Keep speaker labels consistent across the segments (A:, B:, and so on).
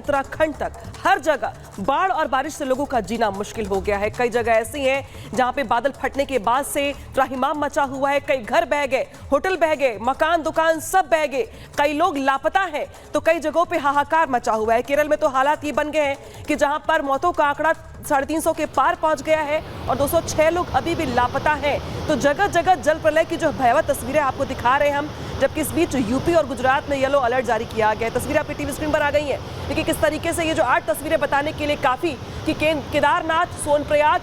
A: उत्तराखंड तक हर जगह बाढ़ और बारिश से लोगों का जीना मुश्किल हो गया है। कई जगह ऐसी हैं जहां पे बादल फटने के बाद से त्राहिमाम मचा हुआ है। कई घर बह गए, होटल बह गए, मकान दुकान सब बह गए, कई लोग लापता हैं तो कई जगहों पे हाहाकार मचा हुआ है। केरल में तो हालात ये बन गए हैं कि जहां पर मौतों का आंकड़ा 350 के पार पहुंच गया है और 206 लोग अभी भी लापता हैं। तो जगह जगह जल प्रलय की जो भयावह तस्वीरें आपको दिखा रहे हैं हम, जबकि इस बीच यूपी और गुजरात में येलो अलर्ट जारी किया गया है। तस्वीरें आपकी टीवी स्क्रीन पर आ गई हैं। देखिए किस तरीके से ये जो 8 तस्वीरें बताने के लिए काफी कि केदारनाथ, सोनप्रयाग,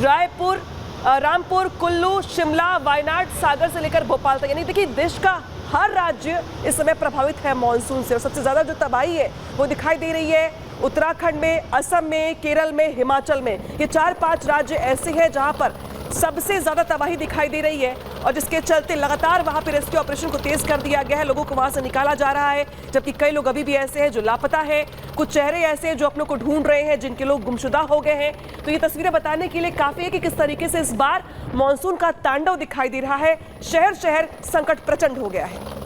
A: रायपुर, रामपुर, कुल्लू, शिमला, वायनाड, सागर से लेकर भोपाल तक, यानी देखिए देश का हर राज्य इस समय प्रभावित है मानसून से। और सबसे ज्यादा जो तबाही है वो दिखाई दे रही है उत्तराखंड में, असम में, केरल में, हिमाचल में। ये 4-5 राज्य ऐसे हैं जहां पर सबसे ज्यादा तबाही दिखाई दे रही है और जिसके चलते लगातार वहां पर रेस्क्यू ऑपरेशन को तेज कर दिया गया है। लोगों को वहां से निकाला जा रहा है, जबकि कई लोग अभी भी ऐसे हैं जो लापता है। कुछ चेहरे ऐसे हैं जो अपनों को ढूंढ रहे हैं, जिनके लोग गुमशुदा हो गए हैं। तो ये तस्वीरें बताने के लिए काफी है कि किस तरीके से इस बार मानसून का तांडव दिखाई दे रहा है। शहर शहर संकट प्रचंड हो गया है।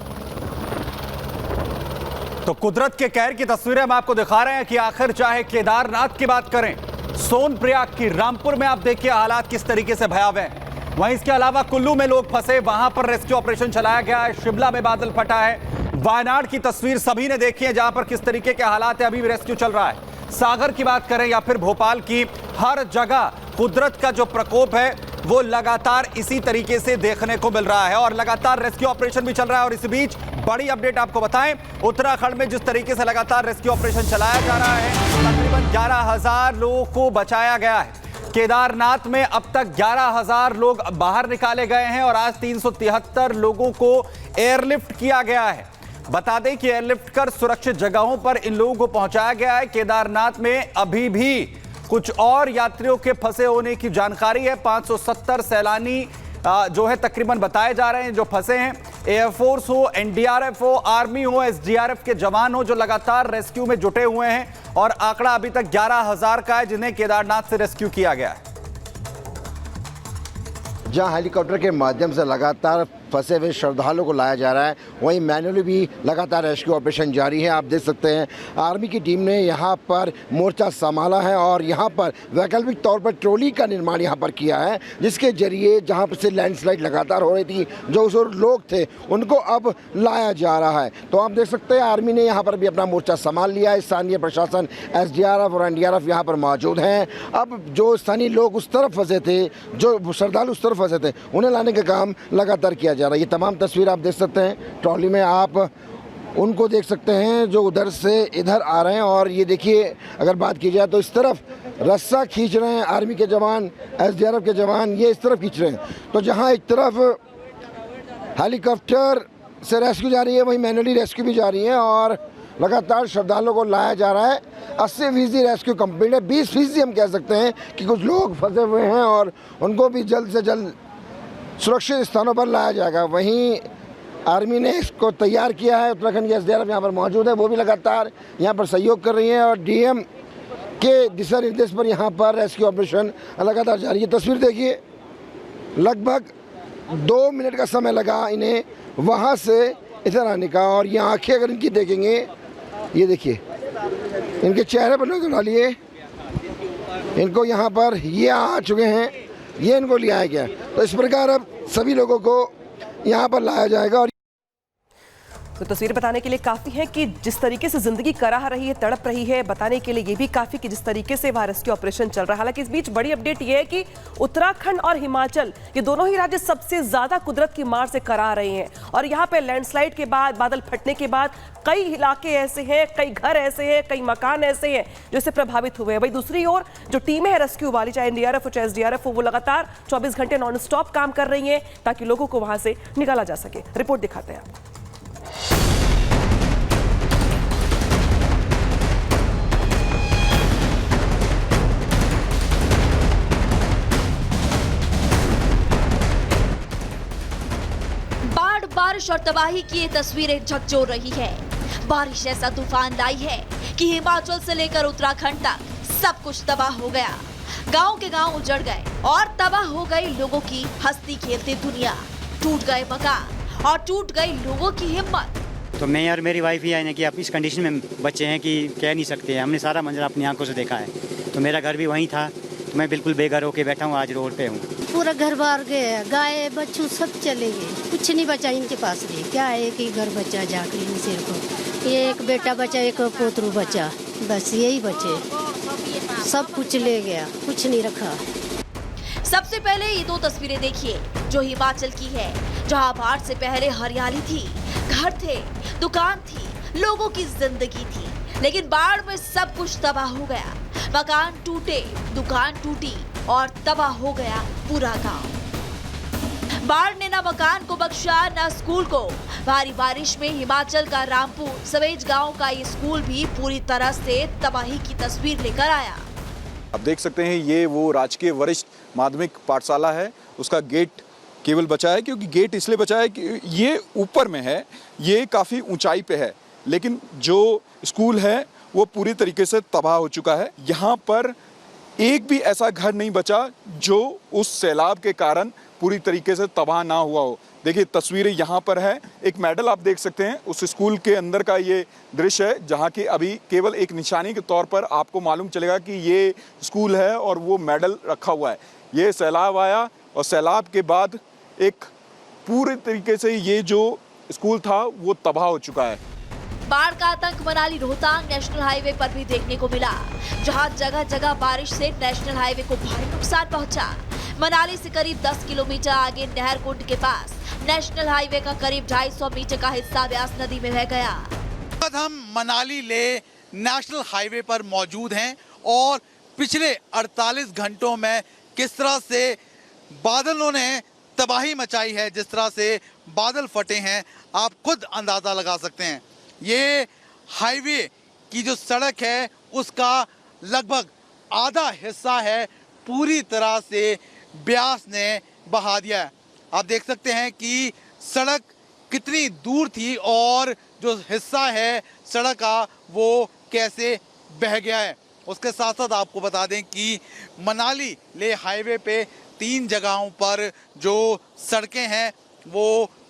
B: तो कुदरत के कहर की तस्वीरें हम आपको दिखा रहे हैं कि आखिर चाहे केदारनाथ की बात करें, सोनप्रयाग की, रामपुर में आप देखिए हालात किस तरीके से भयावह हैं। वहीं इसके अलावा कुल्लू में लोग फंसे, वहां पर रेस्क्यू ऑपरेशन चलाया गया है। शिमला में बादल फटा है। वायनाड की तस्वीर सभी ने देखी है जहां पर किस तरीके के हालात है, अभी भी रेस्क्यू चल रहा है। सागर की बात करें या फिर भोपाल की, हर जगह कुदरत का जो प्रकोप है वो लगातार इसी तरीके से देखने को मिल रहा है और लगातार रेस्क्यू ऑपरेशन भी चल रहा है। और इस बीच बड़ी अपडेट आपको बताएं, उत्तराखंड में जिस तरीके से लगातार रेस्क्यू ऑपरेशन चलाया जा रहा है, तकरीबन 11,000 लोगों को बचाया गया है। केदारनाथ में अब तक 11,000 लोग बाहर निकाले गए हैं और आज 373 लोगों को एयरलिफ्ट किया गया है। बता दें कि एयरलिफ्ट कर सुरक्षित जगहों पर इन लोगों को पहुंचाया गया है। केदारनाथ में अभी भी कुछ और यात्रियों के फंसे होने की जानकारी है। 570 सैलानी जो है तकरीबन बताए जा रहे हैं जो फंसे हैं। एयरफोर्स हो, एनडीआरएफ हो, आर्मी हो, एसडीआरएफ के जवान हो, जो लगातार रेस्क्यू में जुटे हुए हैं और आंकड़ा अभी तक 11,000 का है जिन्हें केदारनाथ से रेस्क्यू किया गया है।
C: जहां हेलीकॉप्टर के माध्यम से लगातार फंसे हुए श्रद्धालुओं को लाया जा रहा है, वहीं मैनुअली भी लगातार रेस्क्यू ऑपरेशन जारी है। आप देख सकते हैं आर्मी की टीम ने यहां पर मोर्चा संभाला है और यहां पर वैकल्पिक तौर पर ट्रॉली का निर्माण यहां पर किया है, जिसके जरिए जहां पर से लैंडस्लाइड लगातार हो रही थी, जो उस लोग थे उनको अब लाया जा रहा है। तो आप देख सकते हैं आर्मी ने यहाँ पर भी अपना मोर्चा संभाल लिया है। स्थानीय प्रशासन, एसडीआरएफ और एनडीआरएफ यहाँ पर मौजूद हैं। अब जो स्थानीय लोग उस तरफ फंसे थे, जो श्रद्धालु उस तरफ फंसे थे, उन्हें लाने का काम लगातार किया जा रहा है। ये तमाम तस्वीर आप देख सकते हैं, ट्रॉली में आप उनको देख सकते हैं जो उधर से इधर आ रहे हैं। और ये देखिए अगर बात की जाए तो इस तरफ रस्सा खींच रहे हैं आर्मी के जवान, एसडीआरएफ के जवान, ये इस तरफ खींच रहे हैं। तो जहां एक तरफ हेलीकॉप्टर से रेस्क्यू जा रही है, वहीं मैनुअली रेस्क्यू भी जा रही है और लगातार श्रद्धालुओं को लाया जा रहा है। 80% रेस्क्यू कंप्लीट है। 20% हम कह सकते हैं कि कुछ लोग फंसे हुए हैं और उनको भी जल्द से जल्द सुरक्षित स्थानों पर लाया जाएगा। वहीं आर्मी ने इसको तैयार किया है। उत्तराखंड की एसडीआरएफ यहाँ पर मौजूद है, वो भी लगातार यहाँ पर सहयोग कर रही है और डीएम के दिशा निर्देश पर यहाँ पर रेस्क्यू ऑपरेशन लगातार जारी है। तस्वीर देखिए, लगभग 2 मिनट का समय लगा इन्हें वहाँ से इधर आने का। और ये आँखें अगर इनकी देखेंगे, ये देखिए इनके चेहरे पर नजर डालिए, इनको यहाँ पर ये आ चुके हैं, ये इनको ले आया गया। तो इस प्रकार अब सभी लोगों को यहाँ पर लाया जाएगा। और
A: तो तस्वीर बताने के लिए काफी है कि जिस तरीके से जिंदगी कराह रही है, तड़प रही है, बताने के लिए ये भी काफी कि जिस तरीके से वहां रेस्क्यू ऑपरेशन चल रहा है। हालांकि इस बीच बड़ी अपडेट ये है कि उत्तराखंड और हिमाचल, ये दोनों ही राज्य सबसे ज्यादा कुदरत की मार से कराह रहे हैं और यहाँ पे लैंडस्लाइड के बाद, बादल फटने के बाद कई इलाके ऐसे हैं, कई घर ऐसे हैं, कई मकान ऐसे हैं जो इससे प्रभावित हुए हैं। वही दूसरी ओर जो टीमें हैं रेस्क्यू वाली, चाहे एनडीआरएफ हो चाहे एसडीआरएफ हो, वो लगातार 24 घंटे नॉन स्टॉप काम कर रही हैं ताकि लोगों को वहां से निकाला जा सके। रिपोर्ट दिखाते हैं आपको।
D: बारिश और तबाही की ये तस्वीरें झकझोर रही है। बारिश ऐसा तूफान लाई है कि हिमाचल से लेकर उत्तराखंड तक सब कुछ तबाह हो गया। गांव के गांव उजड़ गए और तबाह हो गई लोगों की हंसती खेलती दुनिया। टूट गए मकान और टूट गई लोगों की हिम्मत।
E: तो मैं और मेरी वाइफ ही आए कि आप इस कंडीशन में बच्चे हैं कि कह नहीं सकते। हमने सारा मंजर अपनी आंखों से देखा है। तो मेरा घर भी वहीं था, तो मैं बिल्कुल बेघर होके बैठा हूँ, आज रोड पे हूँ।
F: पूरा घर बार गए, गाय बच्चों सब चले गए, कुछ नहीं बचा इनके पास भी। क्या है कि घर बचा झाकड़ी में सिर को, ये एक बेटा बचा, एक पोतरू बचा, बस यही बचे। सब कुछ ले गया, कुछ नहीं रखा।
D: सबसे पहले ये दो तस्वीरें देखिए जो हिमाचल की है, जहां बाढ़ से पहले हरियाली थी, घर थे, दुकान थी, लोगों की जिंदगी थी, लेकिन बाढ़ में सब कुछ तबाह हो गया। मकान टूटे, दुकान टूटी और तबाह हो गया पूरा गांव। बाढ़ ने न मकान को बख्शा न स्कूल को। भारी बारिश में हिमाचल का रामपुर सवेज गांव का ये स्कूल भी पूरी तरह से तबाही की तस्वीर लेकर आया।
G: आप देख सकते हैं ये वो राजकीय वरिष्ठ माध्यमिक पाठशाला है, उसका गेट केवल बचा है, क्योंकि गेट इसलिए बचा है कि ये ऊपर में है, ये काफ़ी ऊंचाई पे है, लेकिन जो स्कूल है वो पूरी तरीके से तबाह हो चुका है। यहाँ पर एक भी ऐसा घर नहीं बचा जो उस सैलाब के कारण पूरी तरीके से तबाह ना हुआ हो। देखिए तस्वीरें यहाँ पर है, एक मेडल आप देख सकते हैं, उस स्कूल के अंदर का ये दृश्य है, जहाँ की अभी केवल एक निशानी के तौर पर आपको मालूम चलेगा कि ये स्कूल है और वो मेडल रखा हुआ है। ये सैलाब आया और सैलाब के बाद एक पूरे तरीके से ये जो स्कूल था वो तबाह हो चुका है।
D: बाढ़ का आतंक मनाली रोहतांग नेशनल हाईवे पर भी देखने को मिला, जहां जगह जगह बारिश से नेशनल हाईवे को भारी नुकसान पहुंचा। मनाली से करीब 10 किलोमीटर आगे नहर कुंड के पास नेशनल हाईवे का करीब 250 मीटर का हिस्सा ब्यास नदी में बह गया।
H: हम मनाली ले नेशनल हाईवे पर मौजूद हैं और पिछले 48 घंटों में किस तरह से बादलों ने तबाही मचाई है, जिस तरह से बादल फटे हैं, आप खुद अंदाजा लगा सकते हैं। ये हाईवे की जो सड़क है उसका लगभग आधा हिस्सा है पूरी तरह से ब्यास ने बहा दिया है। आप देख सकते हैं कि सड़क कितनी दूर थी और जो हिस्सा है सड़क का वो कैसे बह गया है। उसके साथ साथ आपको बता दें कि मनाली ले हाईवे पे 3 जगहों पर जो सड़कें हैं वो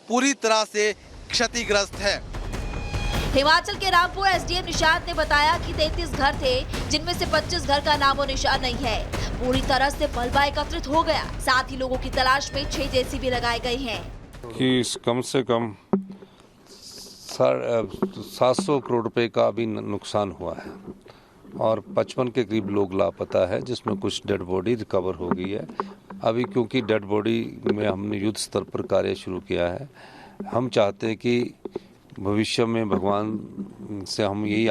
H: पूरी तरह से क्षतिग्रस्त है।
D: हिमाचल के रामपुर एसडीएम निशांत ने बताया कि 33 घर थे, जिनमें से 25 घर का नामो निशान नहीं है। पूरी तरह से मलबा एकत्रित हो गया। साथ ही लोगों की तलाश में 6 जेसीबी लगाए गए हैं।
I: कि कम से कम 700 करोड़ रुपए का अभी नुकसान हुआ है और 55 के करीब लोग लापता है, जिसमें कुछ डेड बॉडी रिकवर हो गई है। अभी क्योंकि डेड बॉडी में हमने युद्ध स्तर पर कार्य शुरू किया है, हम चाहते हैं कि भविष्य में भगवान से हम यही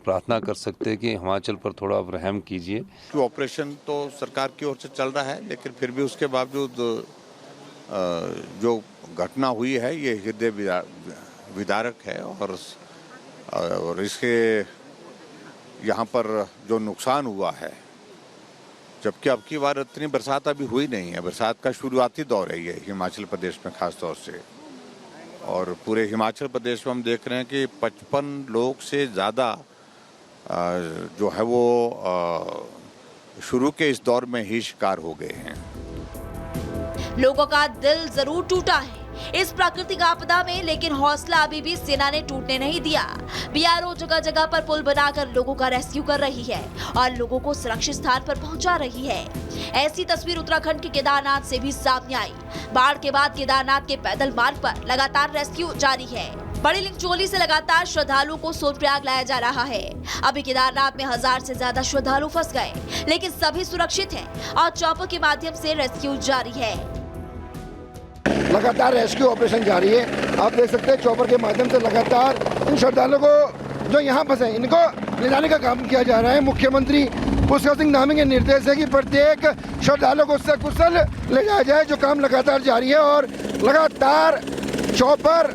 I: प्रार्थना कर सकते हैं कि हिमाचल पर थोड़ा रहम कीजिए।
J: ऑपरेशन तो सरकार की ओर से चल रहा है, लेकिन फिर भी उसके बावजूद जो घटना हुई है ये हृदय विदारक है और इसके यहाँ पर जो नुकसान हुआ है, जबकि अब की बार इतनी बरसात अभी हुई नहीं है। बरसात का शुरुआती दौर है ये हिमाचल प्रदेश में खास तौर से, और पूरे हिमाचल प्रदेश में हम देख रहे हैं कि 55 लोग से ज़्यादा जो है वो शुरू के इस दौर में ही शिकार हो गए हैं।
D: लोगों का दिल जरूर टूटा है इस प्राकृतिक आपदा में, लेकिन हौसला अभी भी सेना ने टूटने नहीं दिया। बीआरओ जगह जगह पर पुल बनाकर लोगों का रेस्क्यू कर रही है और लोगों को सुरक्षित स्थान पर पहुंचा रही है। ऐसी तस्वीर उत्तराखंड के केदारनाथ से भी सामने आई। बाढ़ के बाद केदारनाथ के पैदल मार्ग पर लगातार रेस्क्यू जारी है। बड़ी लिंगचोली से लगातार श्रद्धालुओं को सोनप्रयाग लाया जा रहा है। अभी केदारनाथ में 1000 से ज्यादा श्रद्धालु फंस गए, लेकिन सभी सुरक्षित हैं और चॉपर के माध्यम से रेस्क्यू जारी है।
C: लगातार रेस्क्यू ऑपरेशन जारी है। आप देख सकते हैं चॉपर के माध्यम से लगातार इन श्रद्धालुओं को जो यहाँ फंसे इनको ले जाने का काम किया जा रहा है। मुख्यमंत्री पुष्कर सिंह धामी के निर्देश है कि प्रत्येक श्रद्धालु को सकुशल ले जाया जाए। जो काम लगातार जारी है और लगातार चॉपर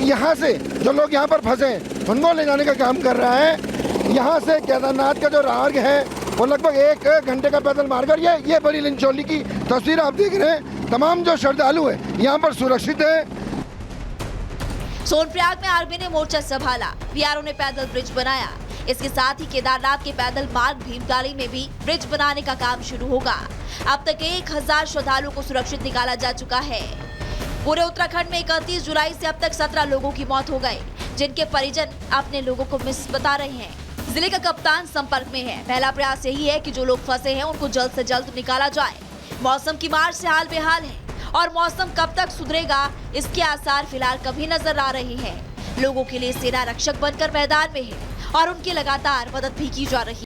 C: यहाँ से जो लोग यहाँ पर फंसे उनको ले जाने का काम कर रहा है। यहाँ से केदारनाथ का जो मार्ग है वो लगभग 1 घंटे का पैदल मार्ग है। ये बड़ी लिंगचोली की तस्वीर आप देख रहे हैं। तमाम जो श्रद्धालु है यहाँ पर सुरक्षित है।
D: सोनप्रयाग में आर्मी ने मोर्चा संभाला, बीआरओ ने पैदल ब्रिज बनाया। इसके साथ ही केदारनाथ के पैदल मार्ग भीमताली में भी ब्रिज बनाने का काम शुरू होगा। अब तक 1000 श्रद्धालुओं को सुरक्षित निकाला जा चुका है। पूरे उत्तराखंड में 31 जुलाई से अब तक 17 लोगों की मौत हो गई, जिनके परिजन अपने लोगों को मिस बता रहे हैं। जिले का कप्तान संपर्क में है। पहला प्रयास यही है कि जो लोग फंसे हैं उनको जल्द से जल्द निकाला जाए। मौसम की मार से हाल बेहाल है और मौसम कब तक सुधरेगा इसके आसार फिलहाल कभी नजर आ रहे हैं। लोगों के लिए सेना रक्षक बनकर मैदान में है और उनकी लगातार मदद भी की जा रही है।